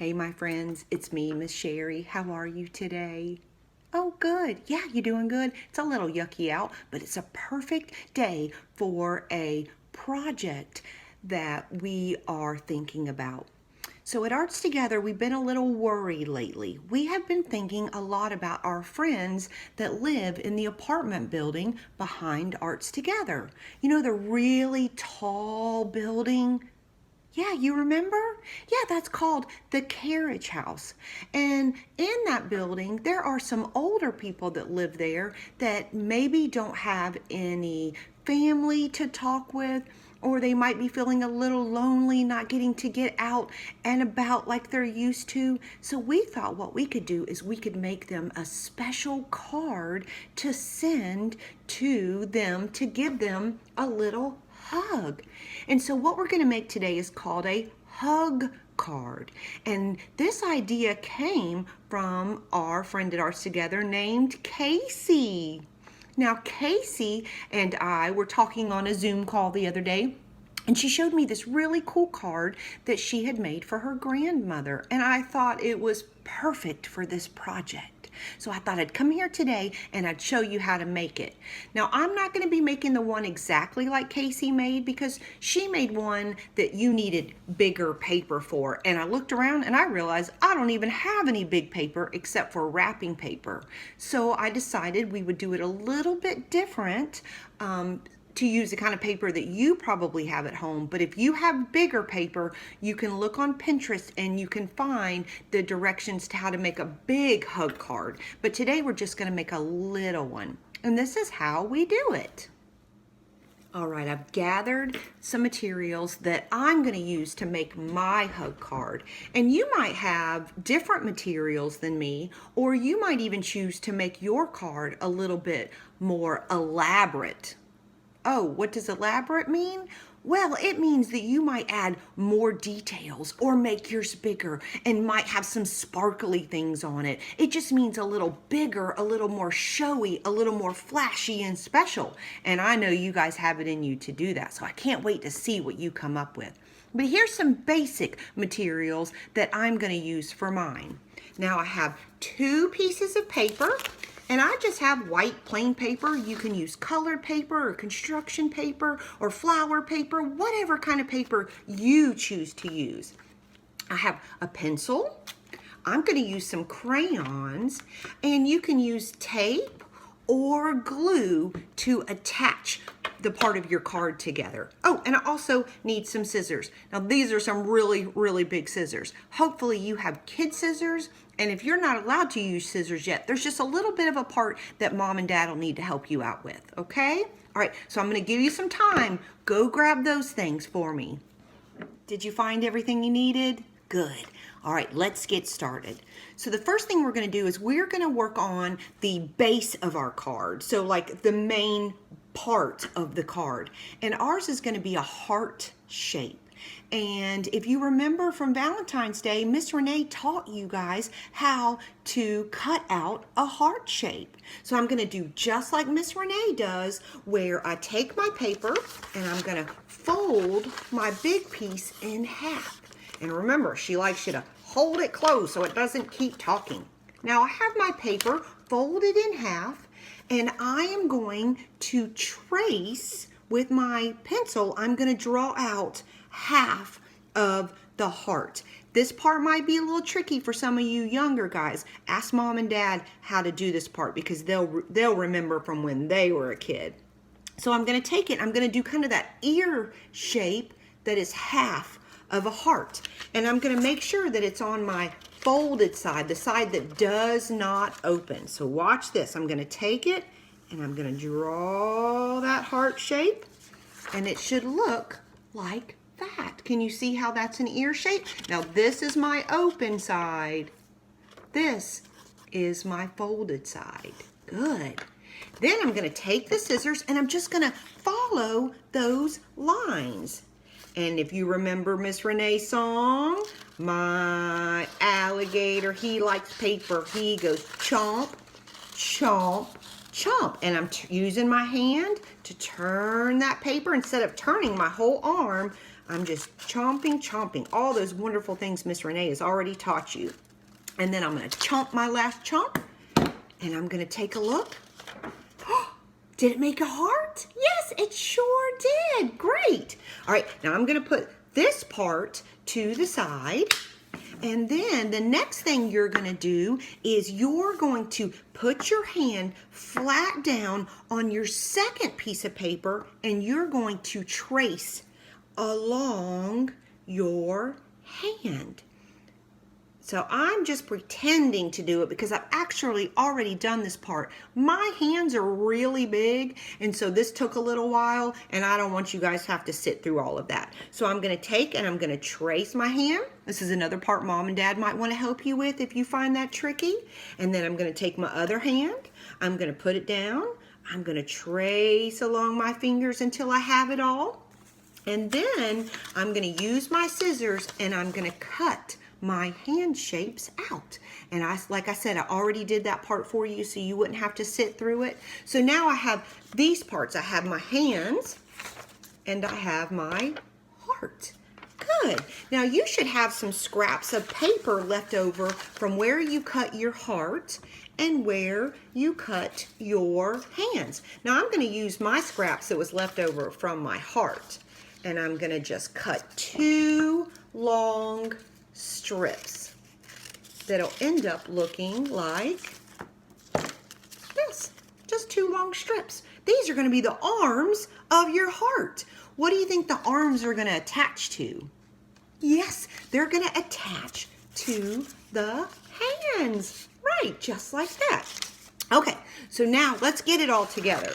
Hey, my friends, it's me, Miss Sherri. How are you today? Oh, good. Yeah, you doing good? It's a little yucky out, but it's a perfect day for a project that we are thinking about. So at Arts Together, we've been a little worried lately. We have been thinking a lot about our friends that live in the apartment building behind Arts Together. You know, the really tall building. Yeah, you remember? Yeah, that's called the Carriage House. And in that building, there are some older people that live there that maybe don't have any family to talk with, or they might be feeling a little lonely, not getting to get out and about like they're used to. So we thought what we could do is we could make them a special card to send to them to give them a little hug. And so what we're going to make today is called a hug card. And this idea came from our friend at Arts Together named Casey. Now, Casey and I were talking on a Zoom call the other day, and she showed me this really cool card that she had made for her grandmother. And I thought it was perfect for this project. So I thought I'd come here today and I'd show you how to make it. Now, I'm not going to be making the one exactly like Casey made because she made one that you needed bigger paper for. And I looked around and I realized I don't even have any big paper except for wrapping paper. So I decided we would do it a little bit different. To use the kind of paper that you probably have at home. But if you have bigger paper, you can look on Pinterest and you can find the directions to how to make a big hug card. But today we're just going to make a little one. And this is how we do it. All right, I've gathered some materials that I'm going to use to make my hug card. And you might have different materials than me, or you might even choose to make your card a little bit more elaborate. Oh, what does elaborate mean? Well, it means that you might add more details or make yours bigger and might have some sparkly things on it. It just means a little bigger, a little more showy, a little more flashy and special. And I know you guys have it in you to do that, so I can't wait to see what you come up with. But here's some basic materials that I'm going to use for mine. Now I have 2 pieces of paper. And I just have white plain paper. You can use colored paper or construction paper or flower paper, whatever kind of paper you choose to use. I have a pencil. I'm going to use some crayons, and you can use tape or glue to attach the part of your card together. Oh, and I also need some scissors. Now these are some really, really big scissors. Hopefully you have kid scissors, and if you're not allowed to use scissors yet, there's just a little bit of a part that mom and dad will need to help you out with, okay? All right, so I'm gonna give you some time. Go grab those things for me. Did you find everything you needed? Good. All right, let's get started. So the first thing we're gonna do is we're gonna work on the base of our card. So like the main part of the card. And ours is gonna be a heart shape. And if you remember from Valentine's Day, Miss Renee taught you guys how to cut out a heart shape. So I'm gonna do just like Miss Renee does, where I take my paper and I'm gonna fold my big piece in half. And remember, she likes you to hold it close so it doesn't keep talking. Now I have my paper folded in half, and I am going to trace with my pencil. I'm going to draw out half of the heart. This part might be a little tricky for some of you younger guys. Ask mom and dad how to do this part because they'll remember from when they were a kid. So I'm going to take it. I'm going to do kind of that ear shape that is half of a heart. And I'm going to make sure that it's on my folded side, the side that does not open. So watch this. I'm going to take it and I'm going to draw that heart shape, and it should look like that. Can you see how that's an ear shape? Now this is my open side. This is my folded side. Good. Then I'm going to take the scissors and I'm just going to follow those lines. And if you remember Miss Renee's song, my alligator, he likes paper. He goes chomp, chomp, chomp. And I'm using my hand to turn that paper. Instead of turning my whole arm, I'm just chomping all those wonderful things Miss Renee has already taught you. And then I'm going to chomp my last chomp, and I'm going to take a look. Did it make a heart? Yes, it sure did. Great. All right, now I'm going to put this part to the side. And then the next thing you're going to do is you're going to put your hand flat down on your second piece of paper, and you're going to trace along your hand. So I'm just pretending to do it because I've actually already done this part. My hands are really big, and so this took a little while, and I don't want you guys to have to sit through all of that. So I'm going to take and I'm going to trace my hand. This is another part Mom and Dad might want to help you with if you find that tricky. And then I'm going to take my other hand. I'm going to put it down. I'm going to trace along my fingers until I have it all. And then I'm going to use my scissors and I'm going to cut my hand shapes out. And like I said, I already did that part for you so you wouldn't have to sit through it. So now I have these parts. I have my hands and I have my heart. Good. Now you should have some scraps of paper left over from where you cut your heart and where you cut your hands. Now I'm going to use my scraps that was left over from my heart. And I'm going to just cut 2 long strips that'll end up looking like this. Just 2 long strips. These are going to be the arms of your heart. What do you think the arms are going to attach to? Yes, they're going to attach to the hands. Right, just like that. Okay, so now let's get it all together.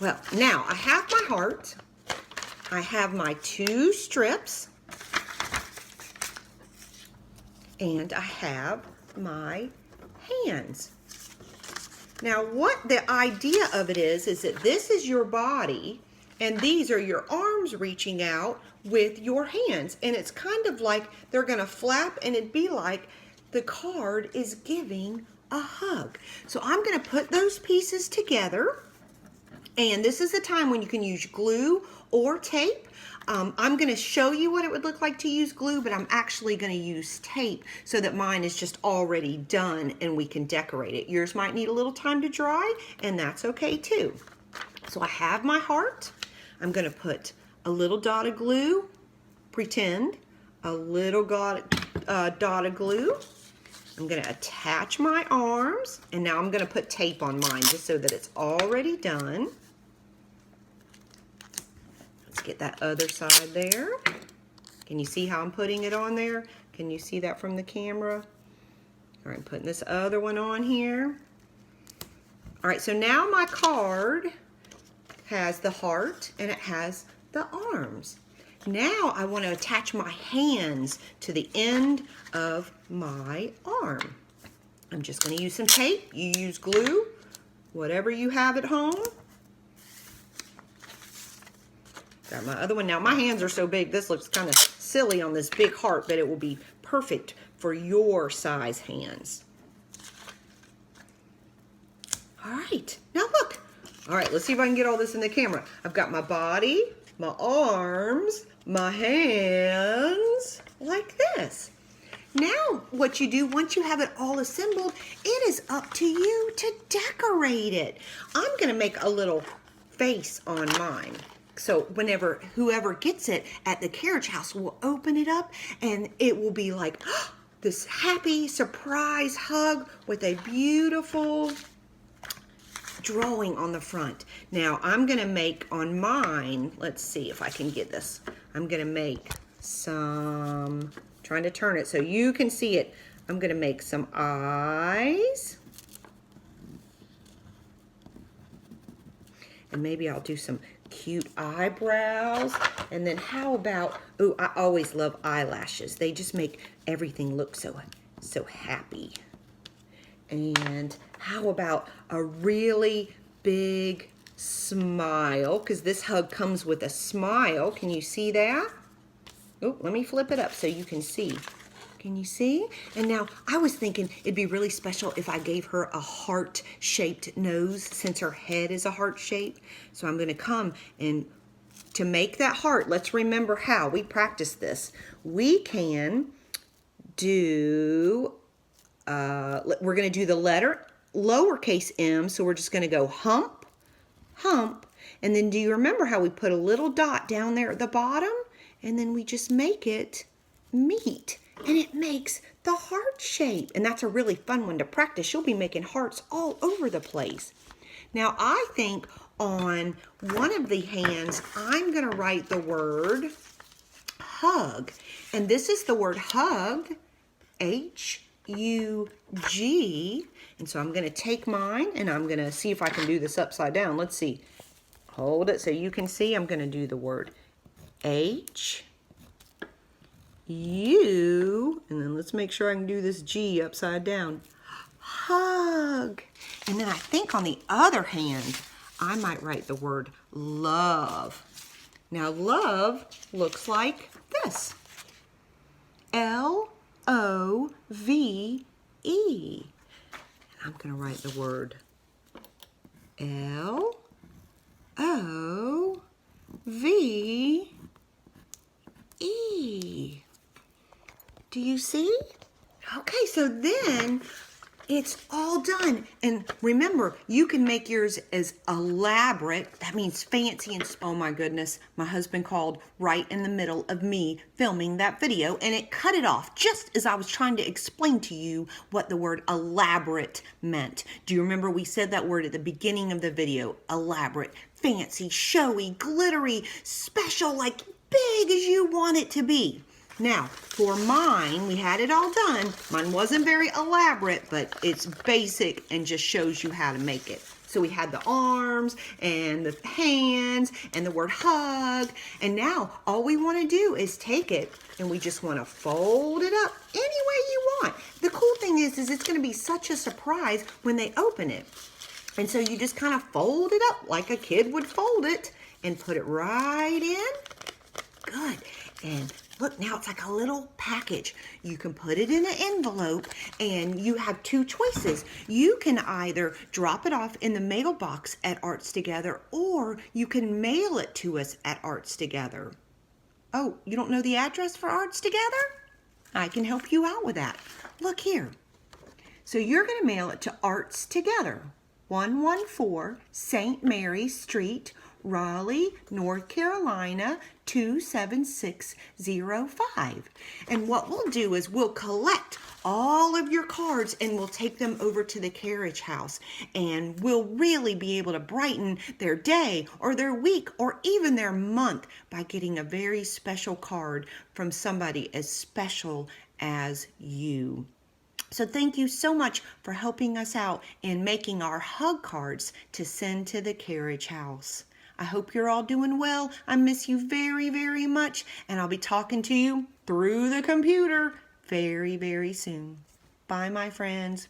Well, now I have my heart. I have my 2 strips. And I have my hands. Now what the idea of it is that this is your body and these are your arms reaching out with your hands. And it's kind of like they're going to flap, and it'd be like the card is giving a hug. So I'm going to put those pieces together. And this is the time when you can use glue or tape. I'm going to show you what it would look like to use glue, but I'm actually going to use tape so that mine is just already done and we can decorate it. Yours might need a little time to dry, and that's okay too. So I have my heart. I'm going to put a little dot of glue, pretend, a little dot of glue. I'm going to attach my arms, and now I'm going to put tape on mine just so that it's already done. Get that other side there. Can you see how I'm putting it on there? Can you see that from the camera? All right, I'm putting this other one on here. All right, so now my card has the heart and it has the arms. Now I want to attach my hands to the end of my arm. I'm just going to use some tape. You use glue, whatever you have at home. Got my other one. Now my hands are so big, this looks kind of silly on this big heart, but it will be perfect for your size hands. All right, now look. All right, let's see if I can get all this in the camera. I've got my body, my arms, my hands, like this. Now what you do, once you have it all assembled, it is up to you to decorate it. I'm going to make a little face on mine. So whenever whoever gets it at the Carriage House will open it up, and it will be like this happy surprise hug with a beautiful drawing on the front. Now I'm going to make on mine, let's see if I can get this. I'm going to make some, trying to turn it so you can see it. I'm going to make some eyes. And maybe I'll do some cute eyebrows. And then how about, ooh, I always love eyelashes. They just make everything look so happy. And how about a really big smile? Because this hug comes with a smile. Can you see that? Oh, let me flip it up so you can see. Can you see? And now I was thinking it'd be really special if I gave her a heart-shaped nose since her head is a heart shape. So I'm going to come and to make that heart, let's remember how we practice this. We can do, we're going to do the letter lowercase m, so we're just going to go hump, hump, and then do you remember how we put a little dot down there at the bottom? And then we just make it meet, and it makes the heart shape. And that's a really fun one to practice. You'll be making hearts all over the place. Now, I think on one of the hands, I'm going to write the word hug. And this is the word hug, H-U-G. And so I'm going to take mine, and I'm going to see if I can do this upside down. Let's see. Hold it so you can see. I'm going to do the word H, U, and then let's make sure I can do this G upside down. Hug. And then I think on the other hand, I might write the word love. Now, love looks like this. L-O-V-E. I'm going to write the word L-O-V-E. Do you see? Okay, so then it's all done. And remember, you can make yours as elaborate. That means fancy and, oh my goodness, my husband called right in the middle of me filming that video, and it cut it off just as I was trying to explain to you what the word elaborate meant. Do you remember we said that word at the beginning of the video? Elaborate, fancy, showy, glittery, special, like big as you want it to be. Now, for mine, we had it all done. Mine wasn't very elaborate, but it's basic and just shows you how to make it. So we had the arms and the hands and the word hug. And now all we want to do is take it and we just want to fold it up any way you want. The cool thing is it's going to be such a surprise when they open it. And so you just kind of fold it up like a kid would fold it and put it right in. Good. And look, now it's like a little package. You can put it in an envelope, and you have two choices. You can either drop it off in the mailbox at Arts Together, or you can mail it to us at Arts Together. Oh, you don't know the address for Arts Together? I can help you out with that. Look here. So you're going to mail it to Arts Together, 114 St. Mary Street, Raleigh, North Carolina, 27605. And what we'll do is we'll collect all of your cards and we'll take them over to the Carriage House, and we'll really be able to brighten their day or their week or even their month by getting a very special card from somebody as special as you. So thank you so much for helping us out in making our hug cards to send to the Carriage House. I hope you're all doing well. I miss you very, very much, and I'll be talking to you through the computer very, very soon. Bye, my friends.